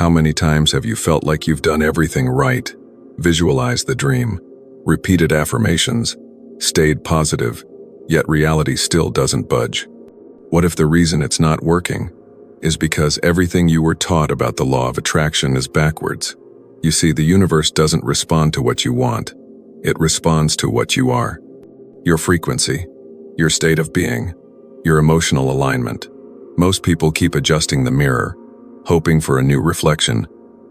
How many times have you felt like you've done everything right, visualized the dream, repeated affirmations, stayed positive, yet reality still doesn't budge? What if the reason it's not working is because everything you were taught about the law of attraction is backwards? You see, the universe doesn't respond to what you want. It responds to what you are. Your frequency, your state of being, your emotional alignment. Most people keep adjusting the mirror, hoping for a new reflection,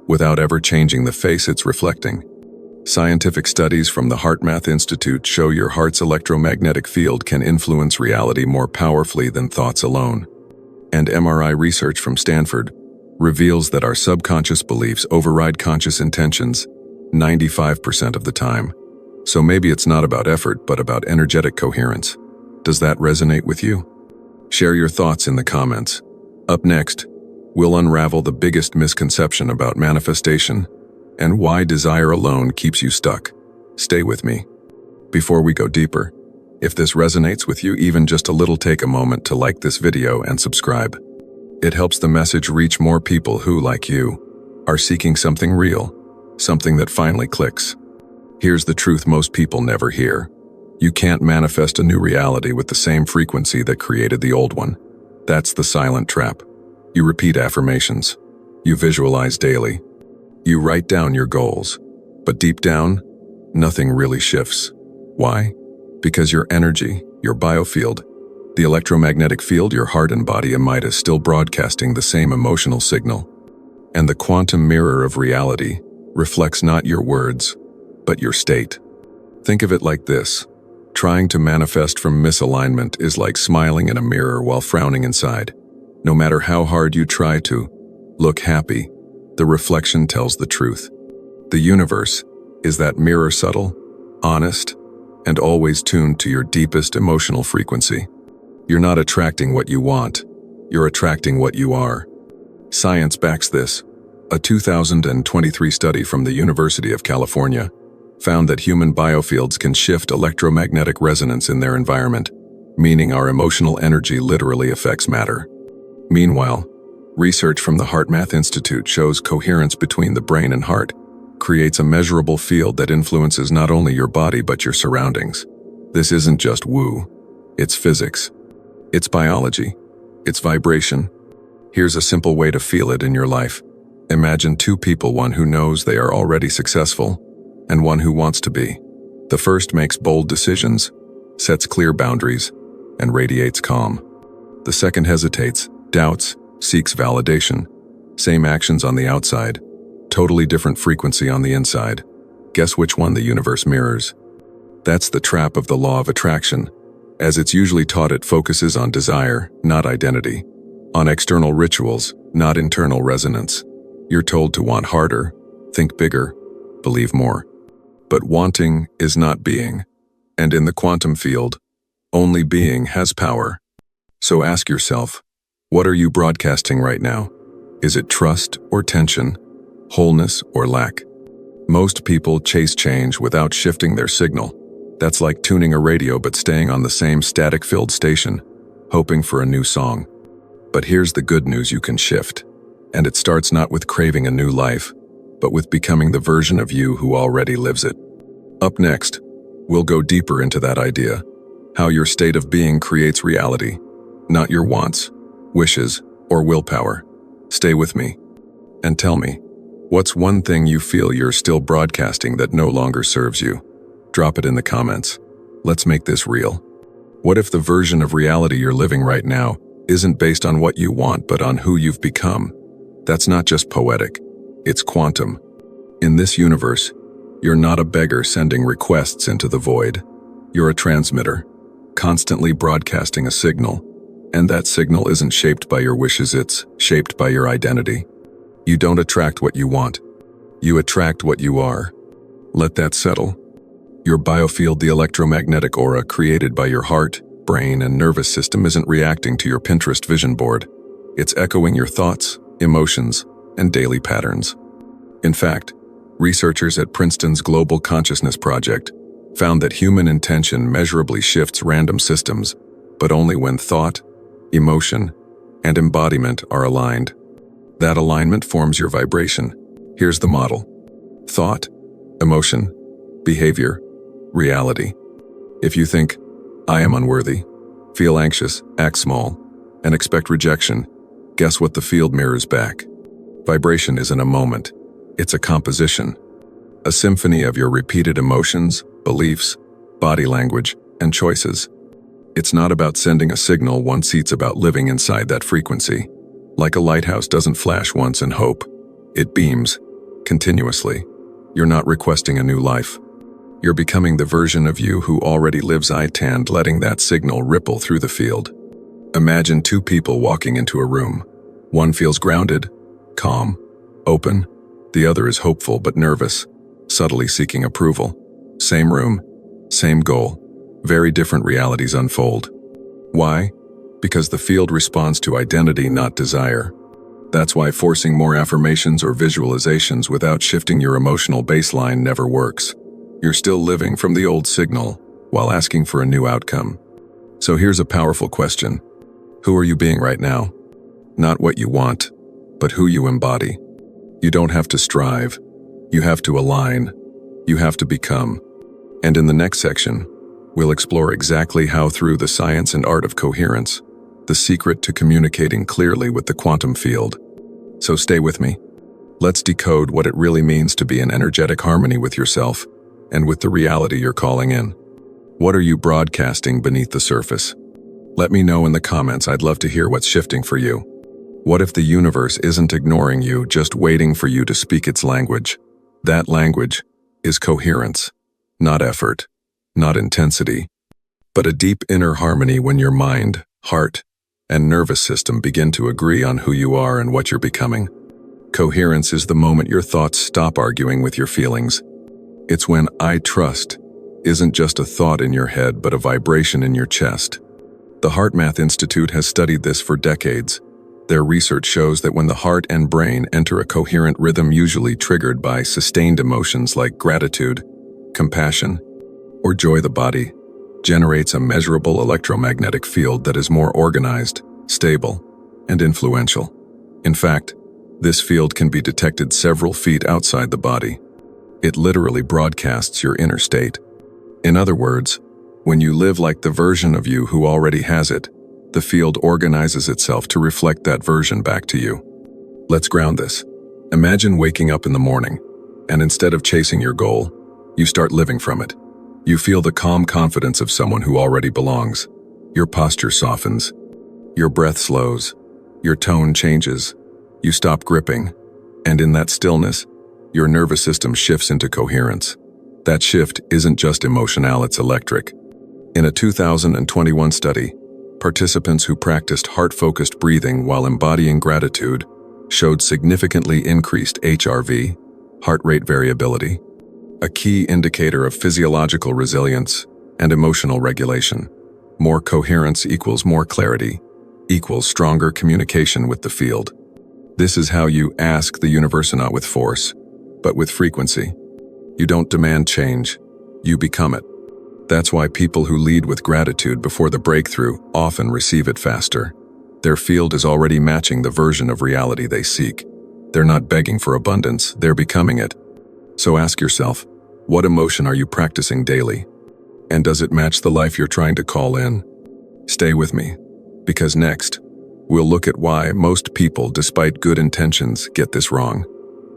without ever changing the face it's reflecting. Scientific studies from the HeartMath Institute show your heart's electromagnetic field can influence reality more powerfully than thoughts alone. And MRI research from Stanford reveals that our subconscious beliefs override conscious intentions 95% of the time. So maybe it's not about effort, but about energetic coherence. Does that resonate with you? Share your thoughts in the comments. Up next, we'll unravel the biggest misconception about manifestation and why desire alone keeps you stuck. Stay with me. Before we go deeper, if this resonates with you even just a little, take a moment to like this video and subscribe. It helps the message reach more people who, like you, are seeking something real, something that finally clicks. Here's the truth most people never hear. You can't manifest a new reality with the same frequency that created the old one. That's the silent trap. You repeat affirmations. You visualize daily. You write down your goals. But deep down, nothing really shifts. Why? Because your energy, your biofield, the electromagnetic field your heart and body emit is still broadcasting the same emotional signal. And the quantum mirror of reality reflects not your words, but your state. Think of it like this. Trying to manifest from misalignment is like smiling in a mirror while frowning inside. No matter how hard you try to look happy, the reflection tells the truth. The universe is that mirror, subtle, honest, and always tuned to your deepest emotional frequency. You're not attracting what you want, you're attracting what you are. Science backs this. A 2023 study from the University of California found that human biofields can shift electromagnetic resonance in their environment, meaning our emotional energy literally affects matter. Meanwhile, research from the HeartMath Institute shows coherence between the brain and heart creates a measurable field that influences not only your body but your surroundings. This isn't just woo, it's physics. It's biology. It's vibration. Here's a simple way to feel it in your life. Imagine two people, one who knows they are already successful, and one who wants to be. The first makes bold decisions, sets clear boundaries, and radiates calm. The second hesitates, doubts, seeks validation. Same actions on the outside, totally different frequency on the inside. Guess which one the universe mirrors? That's the trap of the law of attraction. As it's usually taught, it focuses on desire, not identity. On external rituals, not internal resonance. You're told to want harder, think bigger, believe more. But wanting is not being. And in the quantum field, only being has power. So ask yourself, what are you broadcasting right now? Is it trust or tension, wholeness or lack? Most people chase change without shifting their signal. That's like tuning a radio but staying on the same static-filled station, hoping for a new song. But here's the good news: you can shift. And it starts not with craving a new life, but with becoming the version of you who already lives it. Up next, we'll go deeper into that idea, how your state of being creates reality, not your wants, wishes, or willpower. Stay with me, and tell me, what's one thing you feel you're still broadcasting that no longer serves you? Drop it in the comments. Let's make this real. What if the version of reality you're living right now isn't based on what you want, but on who you've become? That's not just poetic, it's quantum. In this universe, you're not a beggar sending requests into the void. You're a transmitter, constantly broadcasting a signal, and that signal isn't shaped by your wishes, it's shaped by your identity. You don't attract what you want, you attract what you are. Let that settle. Your biofield, the electromagnetic aura created by your heart, brain, and nervous system, isn't reacting to your Pinterest vision board. It's echoing your thoughts, emotions, and daily patterns. In fact, researchers at Princeton's Global Consciousness Project found that human intention measurably shifts random systems, but only when thought, emotion, and embodiment are aligned. That alignment forms your vibration. Here's the model: thought, emotion, behavior, reality. If you think, I am unworthy, feel anxious, act small, and expect rejection, guess what the field mirrors back? Vibration isn't a moment, it's a composition. A symphony of your repeated emotions, beliefs, body language, and choices. It's not about sending a signal once, it's about living inside that frequency. Like a lighthouse doesn't flash once and hope. It beams, continuously. You're not requesting a new life. You're becoming the version of you who already lives and letting that signal ripple through the field. Imagine two people walking into a room. One feels grounded, calm, open. The other is hopeful but nervous, subtly seeking approval. Same room, same goal. Very different realities unfold. Why? Because the field responds to identity, not desire. That's why forcing more affirmations or visualizations without shifting your emotional baseline never works. You're still living from the old signal while asking for a new outcome. So here's a powerful question. Who are you being right now? Not what you want, but who you embody. You don't have to strive. You have to align. You have to become. And in the next section, we'll explore exactly how, through the science and art of coherence, the secret to communicating clearly with the quantum field. So stay with me. Let's decode what it really means to be in energetic harmony with yourself and with the reality you're calling in. What are you broadcasting beneath the surface? Let me know in the comments. I'd love to hear what's shifting for you. What if the universe isn't ignoring you, just waiting for you to speak its language? That language is coherence, not effort, not intensity, but a deep inner harmony when your mind, heart, and nervous system begin to agree on who you are and what you're becoming. Coherence is the moment your thoughts stop arguing with your feelings. It's when I trust isn't just a thought in your head, but a vibration in your chest. The HeartMath Institute has studied this for decades. Their research shows that when the heart and brain enter a coherent rhythm, usually triggered by sustained emotions like gratitude, compassion, or joy, the body generates a measurable electromagnetic field that is more organized, stable, and influential. In fact, this field can be detected several feet outside the body. It literally broadcasts your inner state. In other words, when you live like the version of you who already has it, the field organizes itself to reflect that version back to you. Let's ground this. Imagine waking up in the morning, and instead of chasing your goal, you start living from it. You feel the calm confidence of someone who already belongs. Your posture softens. Your breath slows. Your tone changes. You stop gripping. And in that stillness, your nervous system shifts into coherence. That shift isn't just emotional, it's electric. In a 2021 study, participants who practiced heart-focused breathing while embodying gratitude showed significantly increased HRV, heart rate variability, a key indicator of physiological resilience and emotional regulation. More coherence equals more clarity, equals stronger communication with the field. This is how you ask the universe, not with force, but with frequency. You don't demand change, you become it. That's why people who lead with gratitude before the breakthrough often receive it faster. Their field is already matching the version of reality they seek. They're not begging for abundance, they're becoming it. So ask yourself, what emotion are you practicing daily? And does it match the life you're trying to call in? Stay with me, because next, we'll look at why most people, despite good intentions, get this wrong,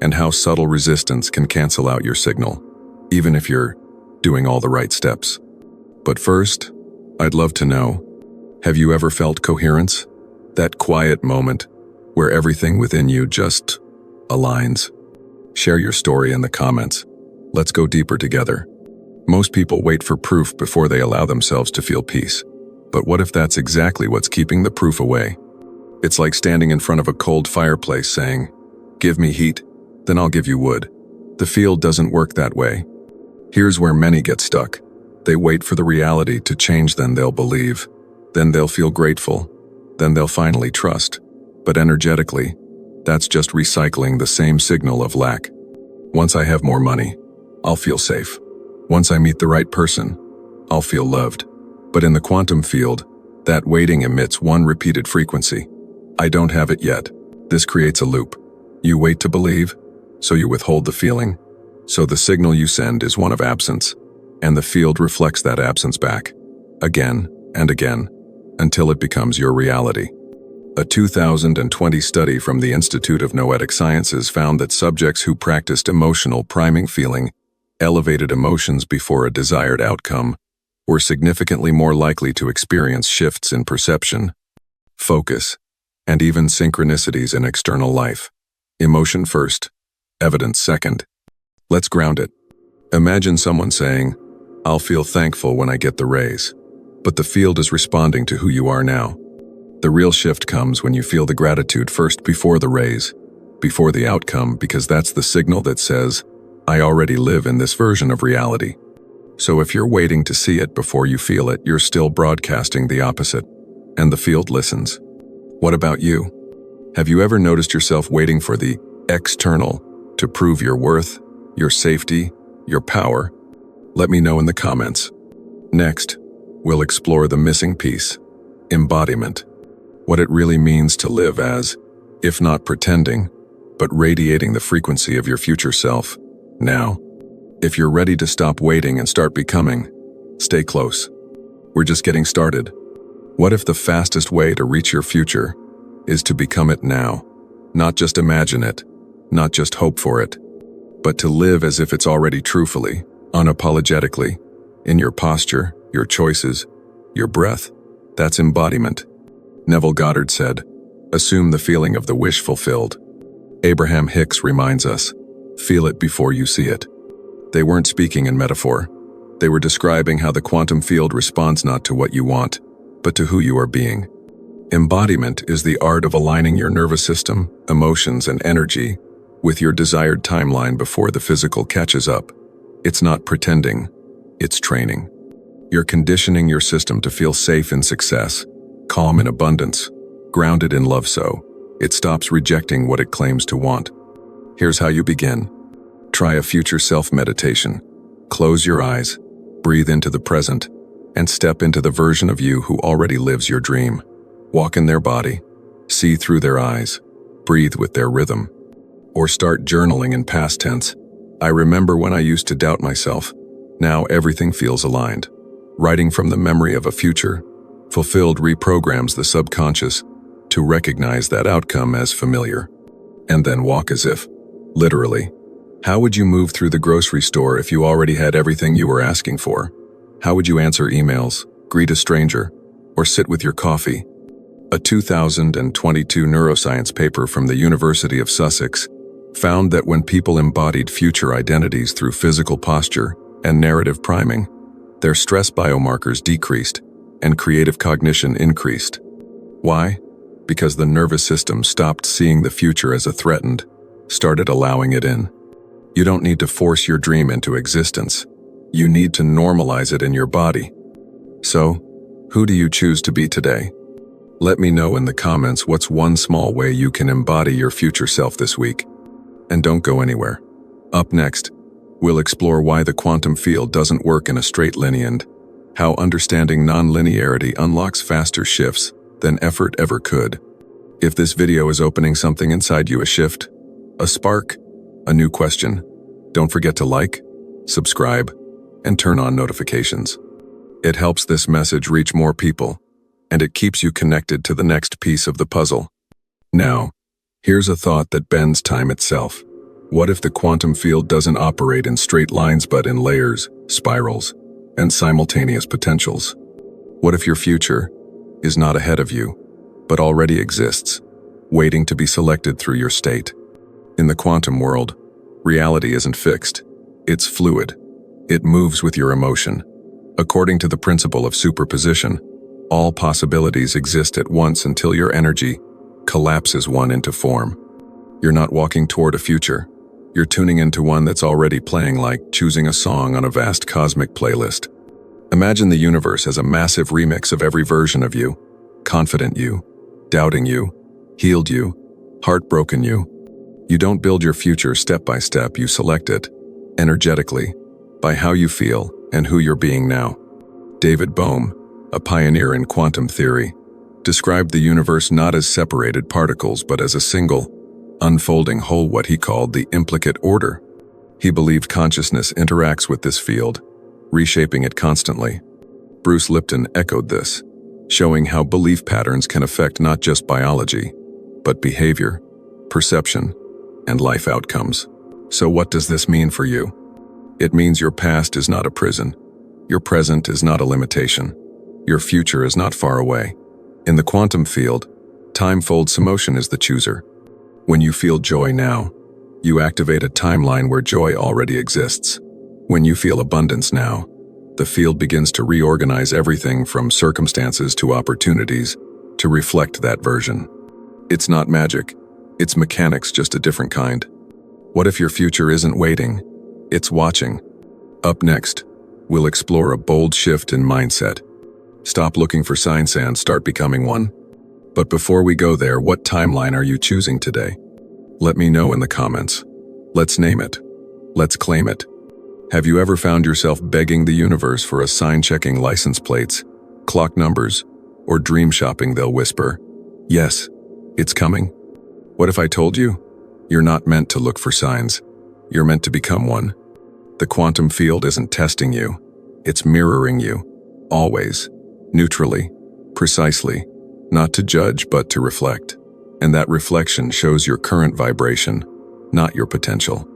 and how subtle resistance can cancel out your signal, even if you're doing all the right steps. But first, I'd love to know, have you ever felt coherence? That quiet moment where everything within you just aligns? Share your story in the comments. Let's go deeper together. Most people wait for proof before they allow themselves to feel peace. But what if that's exactly what's keeping the proof away? It's like standing in front of a cold fireplace saying, "Give me heat, then I'll give you wood." The field doesn't work that way. Here's where many get stuck. They wait for the reality to change, then they'll believe. Then they'll feel grateful. Then they'll finally trust. But energetically, that's just recycling the same signal of lack. Once I have more money, I'll feel safe. Once I meet the right person, I'll feel loved. But in the quantum field, that waiting emits one repeated frequency. I don't have it yet. This creates a loop. You wait to believe, so you withhold the feeling. So the signal you send is one of absence, and the field reflects that absence back, again and again, until it becomes your reality. A 2020 study from the Institute of Noetic Sciences found that subjects who practiced emotional priming, feeling elevated emotions before a desired outcome, were significantly more likely to experience shifts in perception, focus, and even synchronicities in external life. Emotion first, evidence second. Let's ground it. Imagine someone saying, "I'll feel thankful when I get the raise," but the field is responding to who you are now. The real shift comes when you feel the gratitude first before the raise, before the outcome, because that's the signal that says, "I already live in this version of reality." So if you're waiting to see it before you feel it, you're still broadcasting the opposite, and the field listens. What about you? Have you ever noticed yourself waiting for the external to prove your worth, your safety, your power? Let me know in the comments. Next, we'll explore the missing piece, embodiment. What it really means to live as, if not pretending, but radiating the frequency of your future self, now. If you're ready to stop waiting and start becoming, stay close. We're just getting started. What if the fastest way to reach your future is to become it now? Not just imagine it, not just hope for it, but to live as if it's already truthfully, unapologetically, in your posture, your choices, your breath. That's embodiment. Neville Goddard said, "Assume the feeling of the wish fulfilled." Abraham Hicks reminds us, "Feel it before you see it." They weren't speaking in metaphor. They were describing how the quantum field responds not to what you want, but to who you are being. Embodiment is the art of aligning your nervous system, emotions, and energy with your desired timeline before the physical catches up. It's not pretending, it's training. You're conditioning your system to feel safe in success, calm in abundance, grounded in love, so it stops rejecting what it claims to want. Here's how you begin. Try a future self meditation. Close your eyes, breathe into the present, and step into the version of you who already lives your dream. Walk in their body, see through their eyes, breathe with their rhythm. Or start journaling in past tense. I remember when I used to doubt myself. Now everything feels aligned. Writing from the memory of a future fulfilled reprograms the subconscious to recognize that outcome as familiar. And then walk as if, literally. How would you move through the grocery store if you already had everything you were asking for? How would you answer emails, greet a stranger, or sit with your coffee? A 2022 neuroscience paper from the University of Sussex found that when people embodied future identities through physical posture and narrative priming, their stress biomarkers decreased and creative cognition increased. Why? Because the nervous system stopped seeing the future as a threatened, started allowing it in. You don't need to force your dream into existence. You need to normalize it in your body. So, who do you choose to be today? Let me know in the comments what's one small way you can embody your future self this week. And don't go anywhere. Up next, we'll explore why the quantum field doesn't work in a straight line and how understanding non-linearity unlocks faster shifts than effort ever could. If this video is opening something inside you, a shift, a spark, a new question, don't forget to like, subscribe, and turn on notifications. It helps this message reach more people, and it keeps you connected to the next piece of the puzzle. Now, here's a thought that bends time itself. What if the quantum field doesn't operate in straight lines but in layers, spirals, and simultaneous potentials? What if your future is not ahead of you, but already exists, waiting to be selected through your state? In the quantum world, reality isn't fixed. It's fluid. It moves with your emotion. According to the principle of superposition, all possibilities exist at once until your energy collapses one into form. You're not walking toward a future. You're tuning into one that's already playing, like choosing a song on a vast cosmic playlist. Imagine the universe as a massive remix of every version of you: confident you, doubting you, healed you, heartbroken you. You don't build your future step by step, you select it, energetically, by how you feel and who you're being now. David Bohm, a pioneer in quantum theory, described the universe not as separated particles but as a single, unfolding whole, what he called the implicate order. He believed consciousness interacts with this field, reshaping it constantly. Bruce Lipton echoed this, showing how belief patterns can affect not just biology, but behavior, perception, and life outcomes. So what does this mean for you? It means your past is not a prison. Your present is not a limitation. Your future is not far away. In the quantum field, time folds emotion is the chooser. When you feel joy now, you activate a timeline where joy already exists. When you feel abundance now, the field begins to reorganize everything from circumstances to opportunities to reflect that version. It's not magic. It's mechanics, just a different kind. What if your future isn't waiting? It's watching. Up next, we'll explore a bold shift in mindset. Stop looking for signs and start becoming one. But before we go there, what timeline are you choosing today? Let me know in the comments. Let's name it. Let's claim it. Have you ever found yourself begging the universe for a sign, checking license plates, clock numbers, or dream shopping? They'll whisper, "Yes, it's coming." What if I told you? You're not meant to look for signs. You're meant to become one. The quantum field isn't testing you. It's mirroring you. Always. Neutrally. Precisely. Not to judge, but to reflect. And that reflection shows your current vibration, not your potential.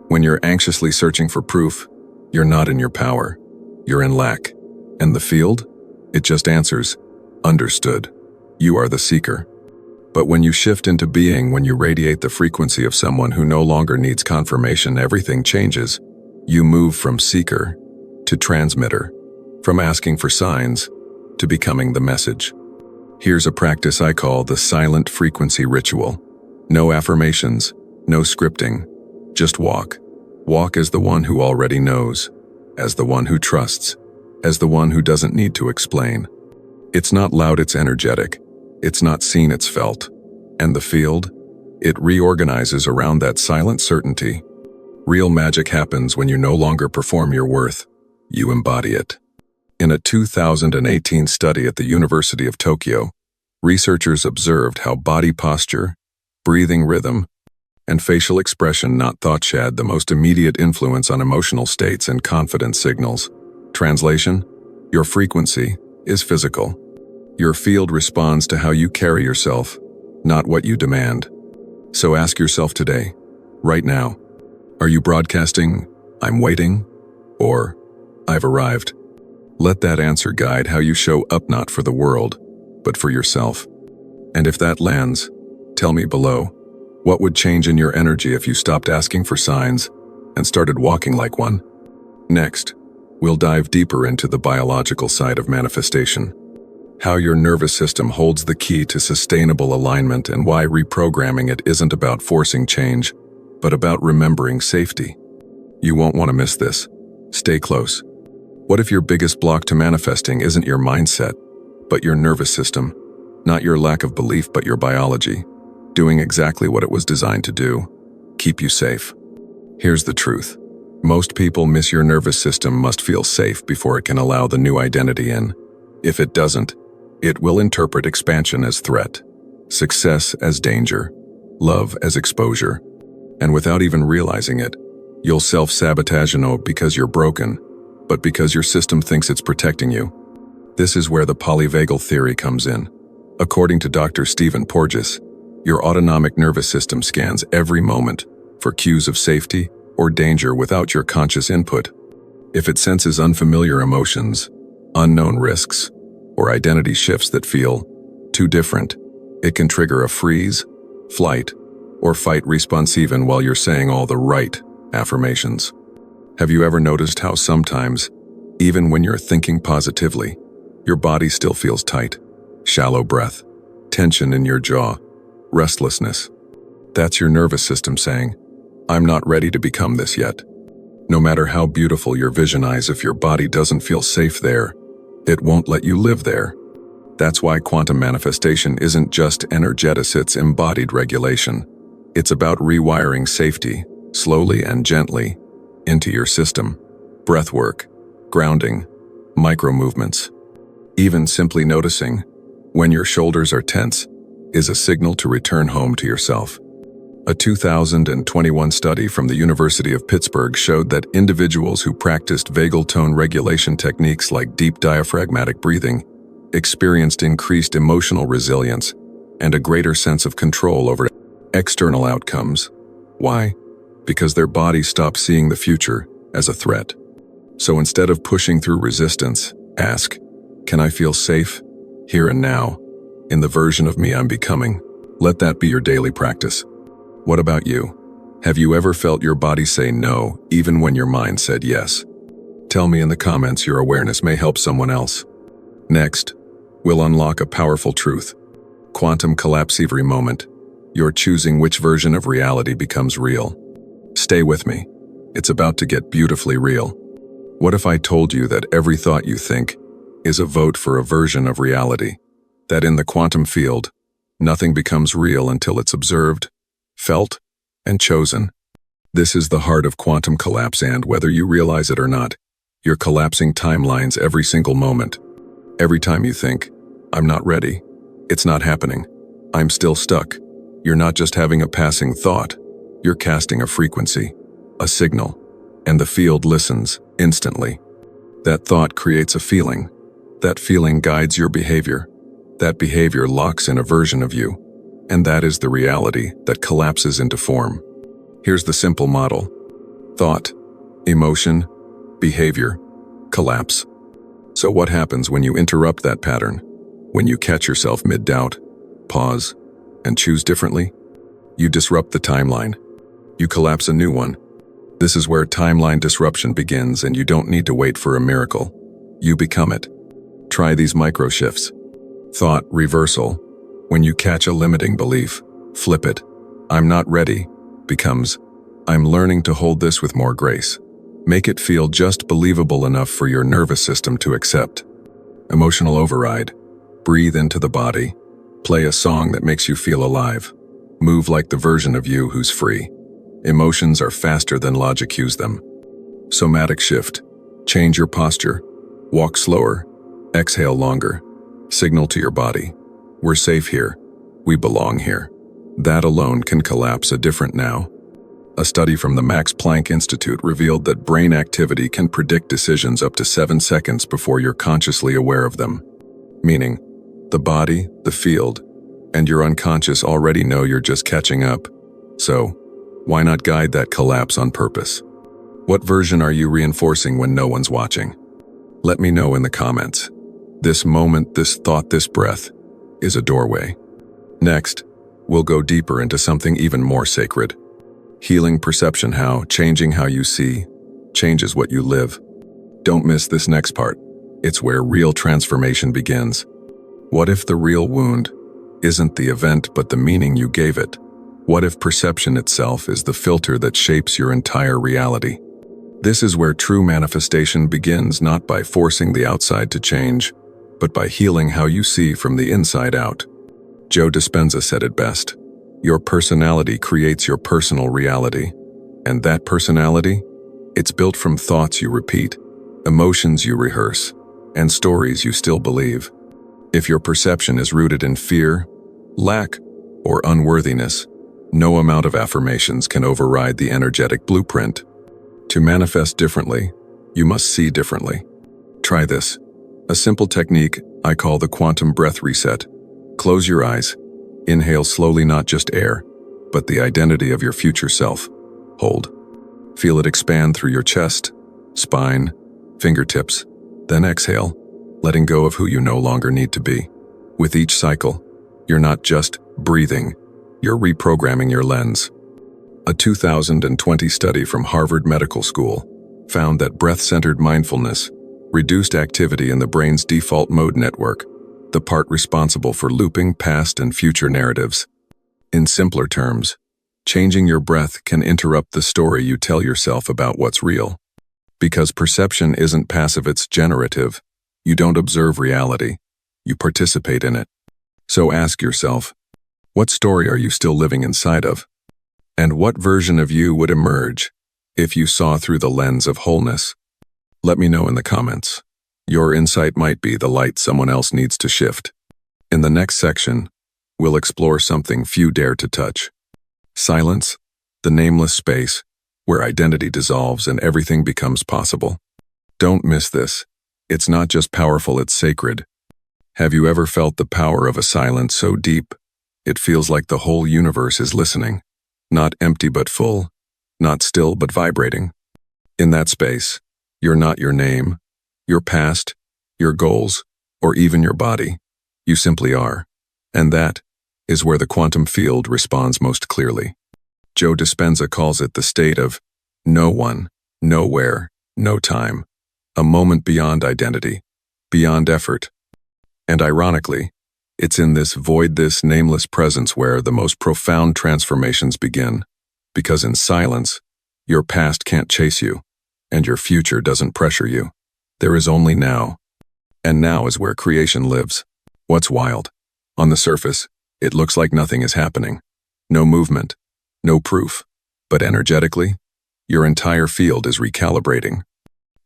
When you're anxiously searching for proof, you're not in your power. You're in lack. And the field? It just answers, "Understood." You are the seeker. But when you shift into being, when you radiate the frequency of someone who no longer needs confirmation, everything changes. You move from seeker to transmitter, from asking for signs to becoming the message. Here's a practice I call the silent frequency ritual. No affirmations, no scripting, just walk. Walk as the one who already knows, as the one who trusts, as the one who doesn't need to explain. It's not loud, it's energetic. It's not seen, it's felt. And the field? It reorganizes around that silent certainty. Real magic happens when you no longer perform your worth. You embody it. In a 2018 study at the University of Tokyo, researchers observed how body posture, breathing rhythm, and facial expression, not thoughts, had the most immediate influence on emotional states and confidence signals. Translation: your frequency is physical. Your field responds to how you carry yourself, not what you demand. So ask yourself today, right now, are you broadcasting, "I'm waiting," or "I've arrived"? Let that answer guide how you show up, not for the world, but for yourself. And if that lands, tell me below, what would change in your energy if you stopped asking for signs and started walking like one? Next, we'll dive deeper into the biological side of manifestation. How your nervous system holds the key to sustainable alignment, and why reprogramming it isn't about forcing change, but about remembering safety. You won't want to miss this. Stay close. What if your biggest block to manifesting isn't your mindset, but your nervous system? Not your lack of belief, but your biology, doing exactly what it was designed to do: keep you safe. Here's the truth. Most people miss your nervous system must feel safe before it can allow the new identity in. If it doesn't, it will interpret expansion as threat, success as danger, love as exposure. And without even realizing it, you'll self-sabotage, not because you're broken, but because your system thinks it's protecting you. This is where the polyvagal theory comes in. According to Dr. Stephen Porges, your autonomic nervous system scans every moment for cues of safety or danger without your conscious input. If it senses unfamiliar emotions, unknown risks, or identity shifts that feel too different, it can trigger a freeze, flight, or fight response even while you're saying all the right affirmations. Have you ever noticed how sometimes, even when you're thinking positively, your body still feels tight? Shallow breath, tension in your jaw, restlessness. That's your nervous system saying, "I'm not ready to become this yet." No matter how beautiful your vision is, if your body doesn't feel safe there, it won't let you live there. That's why quantum manifestation isn't just energetics, it's embodied regulation. It's about rewiring safety, slowly and gently, into your system. Breath work, grounding, micro movements. Even simply noticing, when your shoulders are tense, is a signal to return home to yourself. A 2021 study from the University of Pittsburgh showed that individuals who practiced vagal tone regulation techniques like deep diaphragmatic breathing experienced increased emotional resilience and a greater sense of control over external outcomes. Why? Because their body stopped seeing the future as a threat. So instead of pushing through resistance, ask, can I feel safe, here and now, in the version of me I'm becoming? Let that be your daily practice. What about you? Have you ever felt your body say no, even when your mind said yes? Tell me in the comments. Your awareness may help someone else. Next, we'll unlock a powerful truth. Quantum collapse. Every moment, you're choosing which version of reality becomes real. Stay with me. It's about to get beautifully real. What if I told you that every thought you think is a vote for a version of reality? That in the quantum field, nothing becomes real until it's observed, felt, and chosen. This is the heart of quantum collapse, and whether you realize it or not, you're collapsing timelines every single moment. Every time you think, I'm not ready, it's not happening, I'm still stuck, you're not just having a passing thought, you're casting a frequency, a signal, and the field listens instantly. That thought creates a feeling. That feeling guides your behavior. That behavior locks in a version of you. And that is the reality that collapses into form. Here's the simple model. Thought, emotion, behavior, collapse. So what happens when you interrupt that pattern? When you catch yourself mid-doubt, pause, and choose differently? You disrupt the timeline. You collapse a new one. This is where timeline disruption begins, and you don't need to wait for a miracle. You become it. Try these micro shifts. Thought reversal. When you catch a limiting belief, flip it. I'm not ready becomes, I'm learning to hold this with more grace. Make it feel just believable enough for your nervous system to accept. Emotional override. Breathe into the body. Play a song that makes you feel alive. Move like the version of you who's free. Emotions are faster than logic cues them. Somatic shift. Change your posture. Walk slower. Exhale longer. Signal to your body. We're safe here. We belong here. That alone can collapse a different now. A study from the Max Planck Institute revealed that brain activity can predict decisions up to 7 seconds before you're consciously aware of them. Meaning, the body, the field, and your unconscious already know you're just catching up. So, why not guide that collapse on purpose? What version are you reinforcing when no one's watching? Let me know in the comments. This moment, this thought, this breath is a doorway. Next, we'll go deeper into something even more sacred. Healing perception. How changing how you see changes what you live. Don't miss this next part. It's where real transformation begins. What if the real wound isn't the event but the meaning you gave it? What if perception itself is the filter that shapes your entire reality? This is where true manifestation begins, not by forcing the outside to change, but by healing how you see from the inside out. Joe Dispenza said it best. Your personality creates your personal reality. And that personality? It's built from thoughts you repeat, emotions you rehearse, and stories you still believe. If your perception is rooted in fear, lack, or unworthiness, no amount of affirmations can override the energetic blueprint. To manifest differently, you must see differently. Try this. A simple technique I call the quantum breath reset. Close your eyes. Inhale slowly, not just air, but the identity of your future self. Hold. Feel it expand through your chest, spine, fingertips. Then exhale, letting go of who you no longer need to be. With each cycle, you're not just breathing, you're reprogramming your lens. A 2020 study from Harvard Medical School found that breath-centered mindfulness reduced activity in the brain's default mode network, the part responsible for looping past and future narratives. In simpler terms, changing your breath can interrupt the story you tell yourself about what's real. Because perception isn't passive, it's generative. You don't observe reality, you participate in it. So ask yourself, what story are you still living inside of? And what version of you would emerge if you saw through the lens of wholeness? Let me know in the comments. Your insight might be the light someone else needs to shift. In the next section, we'll explore something few dare to touch. Silence, the nameless space, where identity dissolves and everything becomes possible. Don't miss this. It's not just powerful, it's sacred. Have you ever felt the power of a silence so deep, it feels like the whole universe is listening? Not empty but full, not still but vibrating. In that space, you're not your name, your past, your goals, or even your body. You simply are. And that is where the quantum field responds most clearly. Joe Dispenza calls it the state of no one, nowhere, no time, a moment beyond identity, beyond effort. And ironically, it's in this void, this nameless presence where the most profound transformations begin. Because in silence, your past can't chase you, and your future doesn't pressure you. There is only now. And now is where creation lives. What's wild? On the surface, it looks like nothing is happening. No movement, no proof. But energetically, your entire field is recalibrating.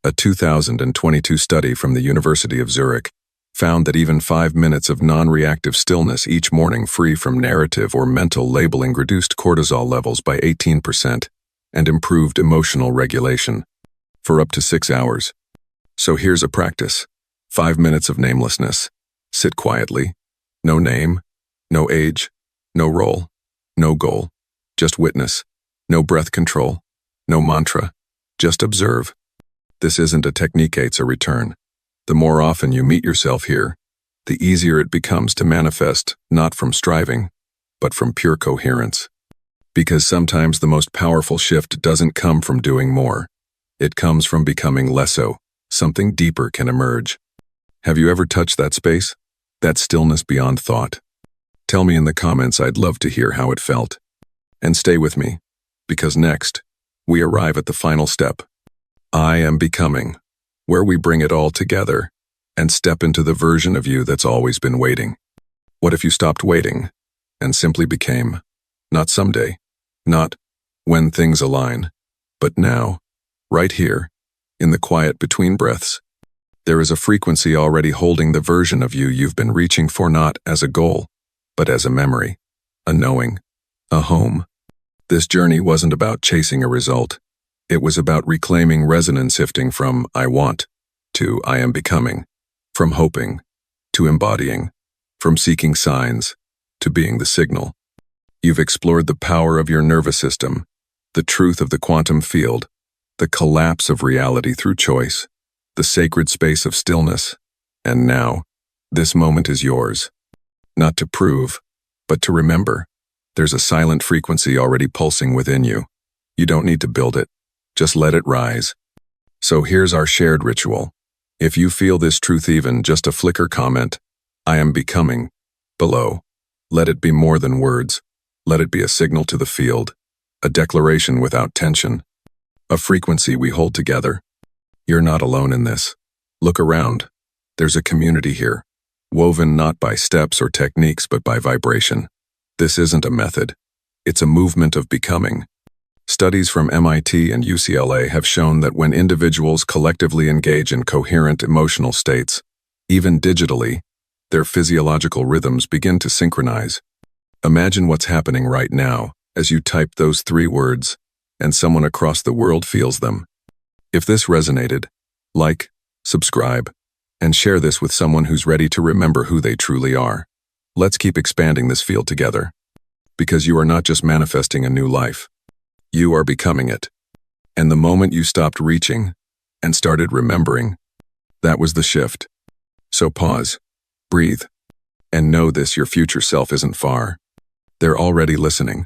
A 2022 study from the University of Zurich found that even 5 minutes of non-reactive stillness each morning free from narrative or mental labeling reduced cortisol levels by 18% and improved emotional regulation for up to 6 hours. So here's a practice. 5 minutes of namelessness. Sit quietly. No name, no age, no role, no goal. Just witness. No breath control, no mantra. Just observe. This isn't a technique, it's a return. The more often you meet yourself here, the easier it becomes to manifest, not from striving, but from pure coherence. Because sometimes the most powerful shift doesn't come from doing more. It comes from becoming less so. Something deeper can emerge. Have you ever touched that space? That stillness beyond thought? Tell me in the comments, I'd love to hear how it felt. And stay with me, because next, we arrive at the final step. I am becoming, where we bring it all together and step into the version of you that's always been waiting. What if you stopped waiting and simply became? Not someday, not when things align, but now, right here, in the quiet between breaths. There is a frequency already holding the version of you you've been reaching for, not as a goal, but as a memory, a knowing, a home. This journey wasn't about chasing a result. It was about reclaiming resonance, shifting from I want to I am becoming, from hoping to embodying, from seeking signs to being the signal. You've explored the power of your nervous system, the truth of the quantum field, the collapse of reality through choice, the sacred space of stillness. And now, this moment is yours. Not to prove, but to remember. There's a silent frequency already pulsing within you. You don't need to build it. Just let it rise. So here's our shared ritual. If you feel this truth, even just a flicker, comment, I am becoming, below. Let it be more than words. Let it be a signal to the field, a declaration without tension, a frequency we hold together. You're not alone in this. Look around. There's a community here, woven not by steps or techniques but by vibration. This isn't a method. It's a movement of becoming. Studies from MIT and UCLA have shown that when individuals collectively engage in coherent emotional states, even digitally, their physiological rhythms begin to synchronize. Imagine what's happening right now as you type those 3 words, and someone across the world feels them. If this resonated, like, subscribe, and share this with someone who's ready to remember who they truly are. Let's keep expanding this field together. Because you are not just manifesting a new life. You are becoming it. And the moment you stopped reaching and started remembering, that was the shift. So pause, breathe, and know this: your future self isn't far. They're already listening.